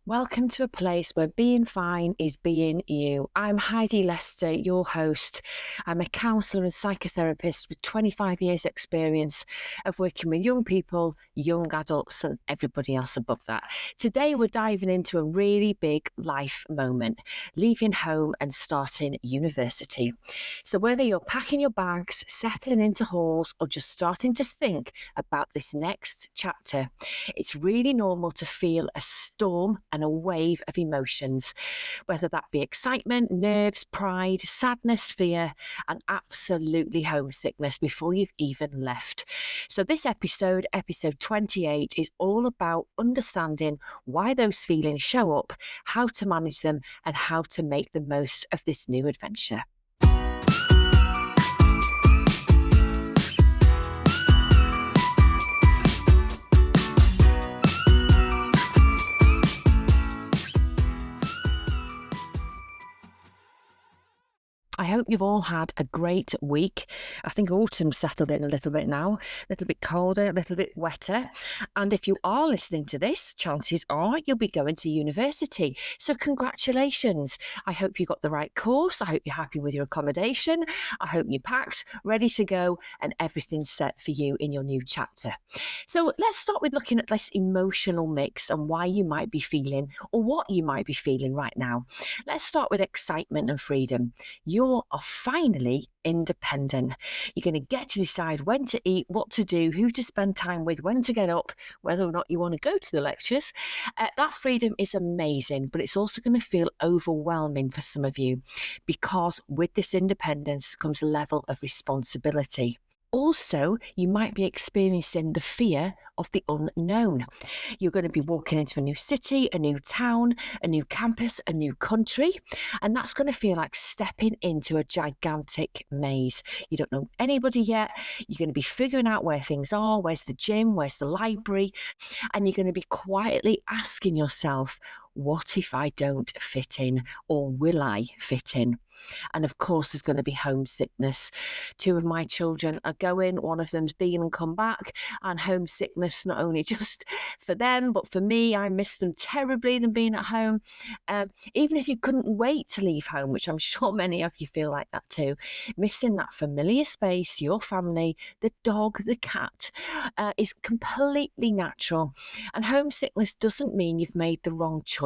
Welcome to a place where being fine is being you. I'm Heidi Lester, your host. I'm a counsellor and psychotherapist with 25 years experience of working with young people, young adults and everybody else above that. Today we're diving into a really big life moment, leaving home and starting university. So whether you're packing your bags, settling into halls or just starting to think about this next chapter, it's really normal to feel a storm and a wave of emotions, whether that be excitement, nerves, pride, sadness, fear, and absolutely homesickness before you've even left. So this episode 28, is all about understanding why those feelings show up, how to manage them, and how to make the most of this new adventure. I hope you've all had a great week. I think autumn's settled in a little bit now, a little bit colder, a little bit wetter. And if you are listening to this, chances are you'll be going to university. So congratulations. I hope you got the right course. I hope you're happy with your accommodation. I hope you're packed, ready to go, and everything's set for you in your new chapter. So let's start with looking at this emotional mix and why you might be feeling or what you might be feeling right now. Let's start with excitement and freedom. You are finally independent. You're going to get to decide when to eat, what to do, who to spend time with, when to get up, whether or not you want to go to the lectures. That freedom is amazing, but it's also going to feel overwhelming for some of you because with this independence comes a level of responsibility. Also, you might be experiencing the fear of the unknown. You're going to be walking into a new city, a new town, a new campus, a new country, and that's going to feel like stepping into a gigantic maze. You don't know anybody yet. You're going to be figuring out where things are, where's the gym, where's the library, and you're going to be quietly asking yourself, what if I don't fit in, or will I fit in? And of course, there's going to be homesickness. Two of my children are going, one of them's been and come back, and homesickness, not only just for them, but for me. I miss them terribly, them being at home. Even if you couldn't wait to leave home, which I'm sure many of you feel like that too, missing that familiar space, your family, the dog, the cat, is completely natural. And homesickness doesn't mean you've made the wrong choice.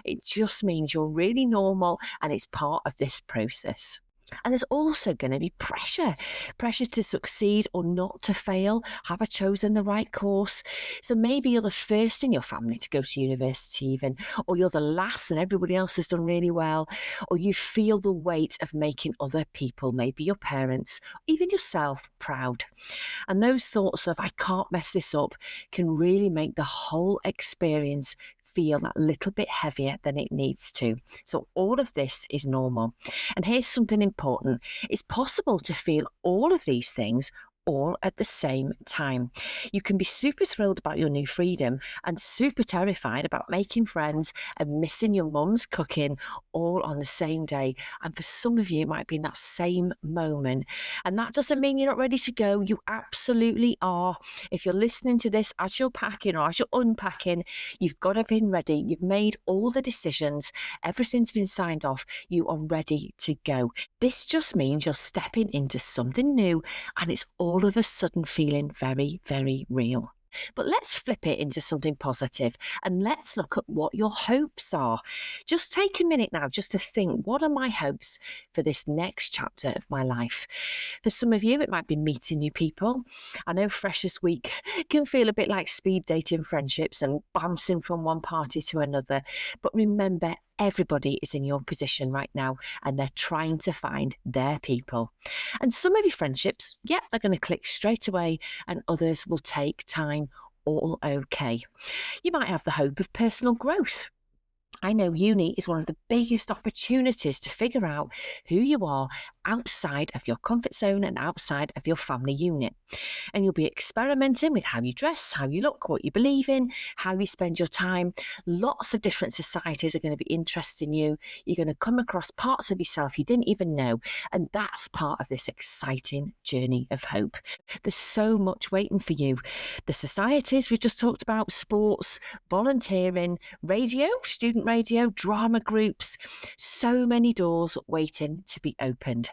It just means you're really normal and it's part of this process. And there's also going to be pressure to succeed or not to fail. Have I chosen the right course? So maybe you're the first in your family to go to university even, or you're the last and everybody else has done really well, or you feel the weight of making other people, maybe your parents, even yourself, proud. And those thoughts of, I can't mess this up, can really make the whole experience feel a little bit heavier than it needs to. So all of this is normal. And here's something important. It's possible to feel all of these things all at the same time. You can be super thrilled about your new freedom and super terrified about making friends and missing your mum's cooking all on the same day. And for some of you, it might be in that same moment. And that doesn't mean you're not ready to go. You absolutely are. If you're listening to this as you're packing or as you're unpacking, you've got everything ready. You've made all the decisions. Everything's been signed off. You are ready to go. This just means you're stepping into something new and it's all of a sudden feeling very, very real. But let's flip it into something positive and let's look at what your hopes are. Just take a minute now just to think, what are my hopes for this next chapter of my life? For some of you, it might be meeting new people. I know Freshers Week can feel a bit like speed dating friendships and bouncing from one party to another. But remember, everybody is in your position right now and they're trying to find their people. And some of your friendships, they're going to click straight away and others will take time. All okay. You might have the hope of personal growth. I know uni is one of the biggest opportunities to figure out who you are outside of your comfort zone and outside of your family unit. And you'll be experimenting with how you dress, how you look, what you believe in, how you spend your time. Lots of different societies are going to be interesting you. You're going to come across parts of yourself you didn't even know. And that's part of this exciting journey of hope. There's so much waiting for you. The societies we've just talked about, sports, volunteering, radio, student radio, drama groups, so many doors waiting to be opened.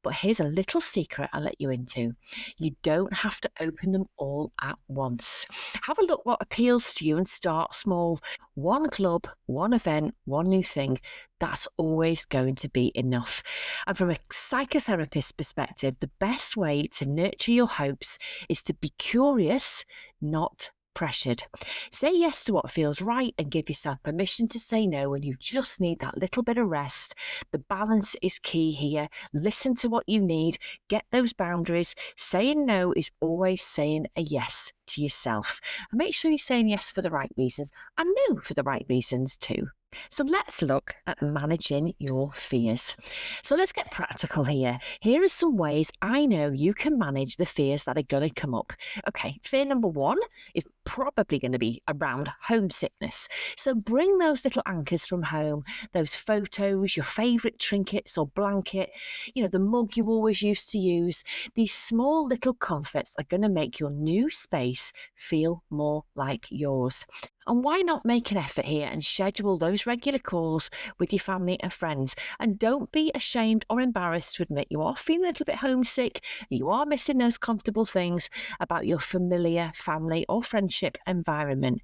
But here's a little secret I'll let you into. You don't have to open them all at once. Have a look what appeals to you and start small. One club, one event, one new thing. That's always going to be enough. And from a psychotherapist perspective, the best way to nurture your hopes is to be curious, not pressured. Say yes to what feels right and give yourself permission to say no when you just need that little bit of rest. The balance is key here. Listen to what you need. Get those boundaries. Saying no is always saying a yes to yourself. And make sure you're saying yes for the right reasons and no for the right reasons too. So let's look at managing your fears. So let's get practical here. Here are some ways I know you can manage the fears that are going to come up. Okay, fear number one is probably going to be around homesickness. So bring those little anchors from home, those photos, your favourite trinkets or blanket, the mug you always used to use. These small little comforts are going to make your new space feel more like yours. And why not make an effort here and schedule those regular calls with your family and friends? And don't be ashamed or embarrassed to admit you are feeling a little bit homesick, you are missing those comfortable things about your familiar family or friendship environment.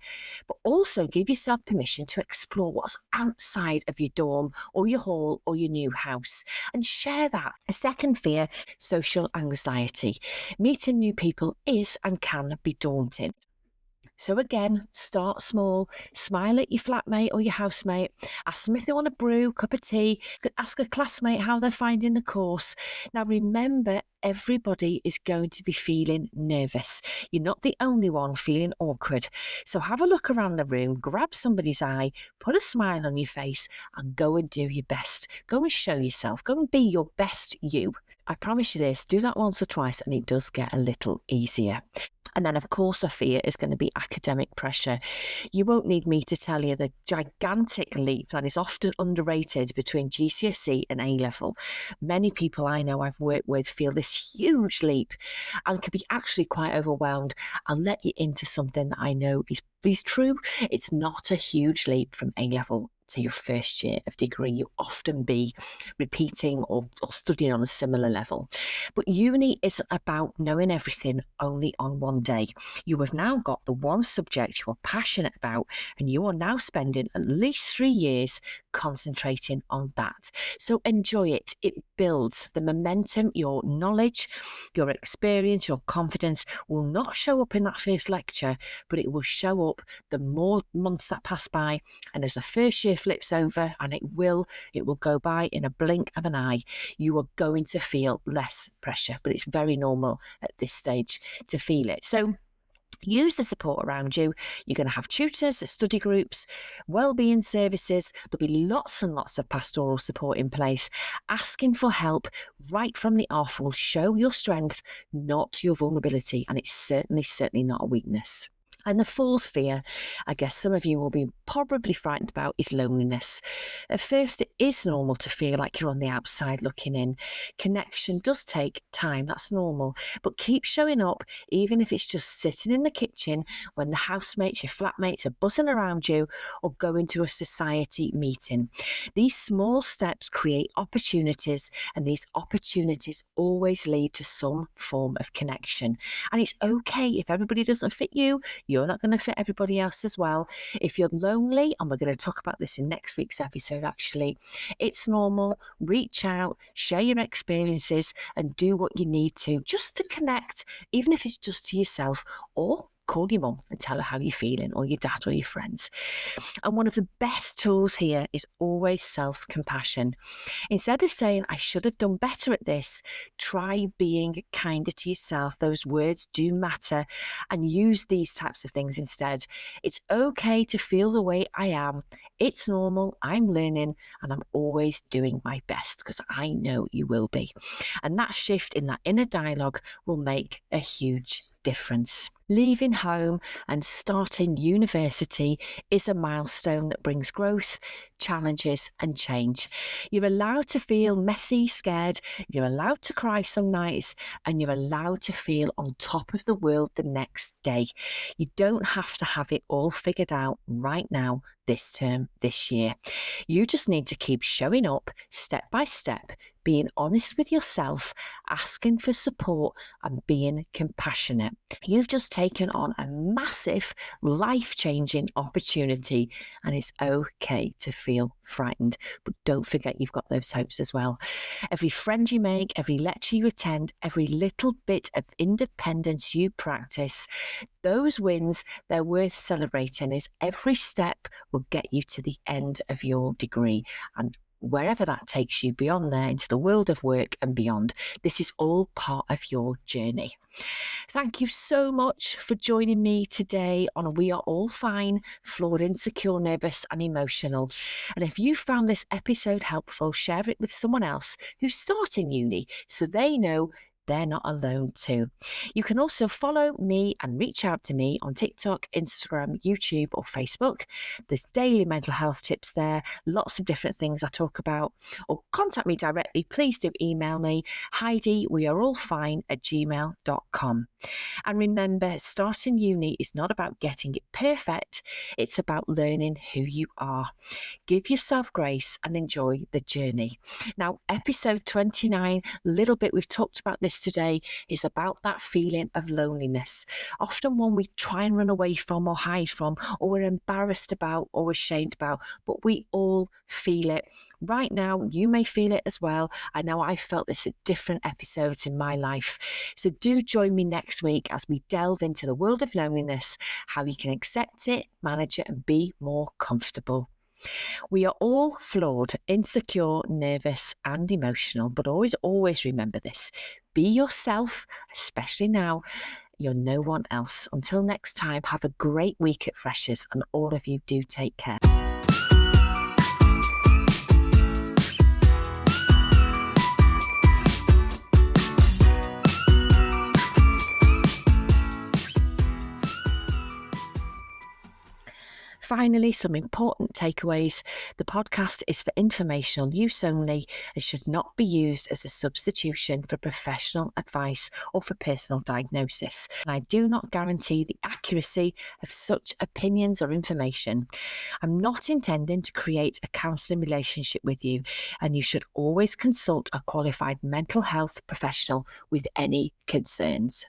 But also give yourself permission to explore what's outside of your dorm or your hall or your new house and share that. A second fear, social anxiety. Meeting new people is and can be daunting. So again, start small, smile at your flatmate or your housemate, ask them if they want a brew, cup of tea, ask a classmate how they're finding the course. Now remember, everybody is going to be feeling nervous. You're not the only one feeling awkward. So have a look around the room, grab somebody's eye, put a smile on your face and go and do your best. Go and show yourself, go and be your best you. I promise you this, do that once or twice and it does get a little easier. And then, of course, a fear is going to be academic pressure. You won't need me to tell you the gigantic leap that is often underrated between GCSE and A-level. Many people I know I've worked with feel this huge leap and can be actually quite overwhelmed. I'll let you into something that I know is true. It's not a huge leap from A-level to your first year of degree. You'll often be repeating or studying on a similar level. But uni isn't about knowing everything only on one day. You have now got the one subject you are passionate about, and you are now spending at least 3 years concentrating on that. So enjoy it. It builds the momentum. Your knowledge, your experience, your confidence will not show up in that first lecture, but it will show up the more months that pass by. And as the first year flips over, and it will go by in a blink of an eye, you are going to feel less pressure. But it's very normal at this stage to feel it. So use the support around you. You're going to have tutors, study groups, wellbeing services. There'll be lots and lots of pastoral support in place. Asking for help right from the off will show your strength, not your vulnerability. And it's certainly not a weakness. And the fourth fear, I guess some of you will be probably frightened about, is loneliness. At first, it is normal to feel like you're on the outside looking in. Connection does take time, that's normal. But keep showing up, even if it's just sitting in the kitchen when the housemates, your flatmates are buzzing around you, or going to a society meeting. These small steps create opportunities, and these opportunities always lead to some form of connection. And it's okay if everybody doesn't fit you. You're not going to fit everybody else as well. If you're lonely, and we're going to talk about this in next week's episode actually, it's normal. Reach out, share your experiences and do what you need to just to connect, even if it's just to yourself or call your mum and tell her how you're feeling, or your dad or your friends. And one of the best tools here is always self-compassion. Instead of saying, I should have done better at this, try being kinder to yourself. Those words do matter, and use these types of things instead. It's okay to feel the way I am. It's normal. I'm learning, and I'm always doing my best, because I know you will be. And that shift in that inner dialogue will make a huge difference. Leaving home and starting university is a milestone that brings growth, challenges, and change. You're allowed to feel messy, scared, you're allowed to cry some nights, and you're allowed to feel on top of the world the next day. You don't have to have it all figured out right now, this term, this year. You just need to keep showing up step by step, being honest with yourself, asking for support, and being compassionate. You've just taken on a massive, life-changing opportunity, and it's okay to feel frightened. But don't forget you've got those hopes as well. Every friend you make, every lecture you attend, every little bit of independence you practice, those wins, they're worth celebrating, as every step will get you to the end of your degree. And wherever that takes you beyond there, into the world of work and beyond, this is all part of your journey. Thank you so much for joining me today on We Are All Fine, Flawed, Insecure, Nervous and Emotional. And if you found this episode helpful, share it with someone else who's starting uni, so they know they're not alone too. You can also follow me and reach out to me on TikTok, Instagram, YouTube or Facebook. There's daily mental health tips there, lots of different things I talk about. Or contact me directly, please do email me, HeidiWeAreAllFine@gmail.com. And remember, starting uni is not about getting it perfect, it's about learning who you are. Give yourself grace and enjoy the journey. Now, episode 29, little bit we've talked about this today, is about that feeling of loneliness. Often one we try and run away from or hide from, or we're embarrassed about or ashamed about, but we all feel it. Right now, you may feel it as well. I know I felt this at different episodes in my life. So do join me next week as we delve into the world of loneliness, how you can accept it, manage it, and be more comfortable. We are all flawed, insecure, nervous, and emotional, but always remember this. Be yourself, especially now. You're no one else. Until next time, have a great week at Freshers, and all of you do take care. Finally, some important takeaways. The podcast is for informational use only and should not be used as a substitution for professional advice or for personal diagnosis. And I do not guarantee the accuracy of such opinions or information. I'm not intending to create a counselling relationship with you, and you should always consult a qualified mental health professional with any concerns.